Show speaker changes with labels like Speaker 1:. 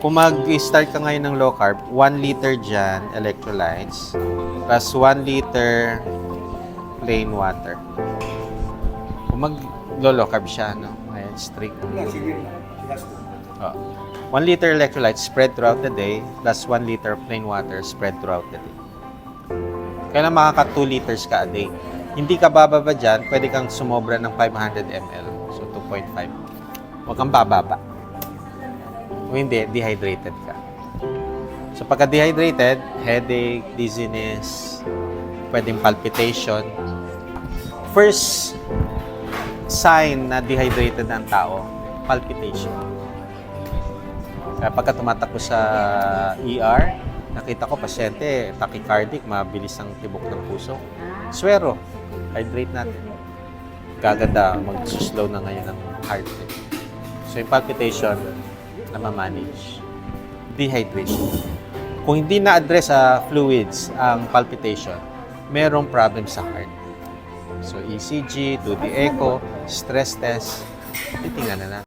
Speaker 1: Kung mag-start ka ngayon ng low carb, 1 liter dyan, electrolytes, plus 1 liter plain water. Kung mag-low carb siya, no? Ayan, strict. Oh. 1 liter electrolytes spread throughout the day, plus 1 liter plain water spread throughout the day. Kailan makaka 2 liters ka a day. Hindi ka bababa dyan, pwede kang sumobra ng 500 ml. So, 2.5. Huwag kang bababa. O hindi, dehydrated ka. So, pagka dehydrated, headache, dizziness, pwedeng palpitation. First sign na dehydrated ang tao, palpitation. Kaya pagka tumatakbo sa ER, nakita ko pasyente, tachycardic, mabilis ang tibok ng puso. Swero, hydrate natin. Gaganda, mag-slow na ngayon ang heart rate. So, yung palpitation, na ma-manage. Dehydration. Kung hindi na-address sa fluids ang palpitation, merong problem sa heart. So, ECG, 2D echo, stress test, titingnan na natin.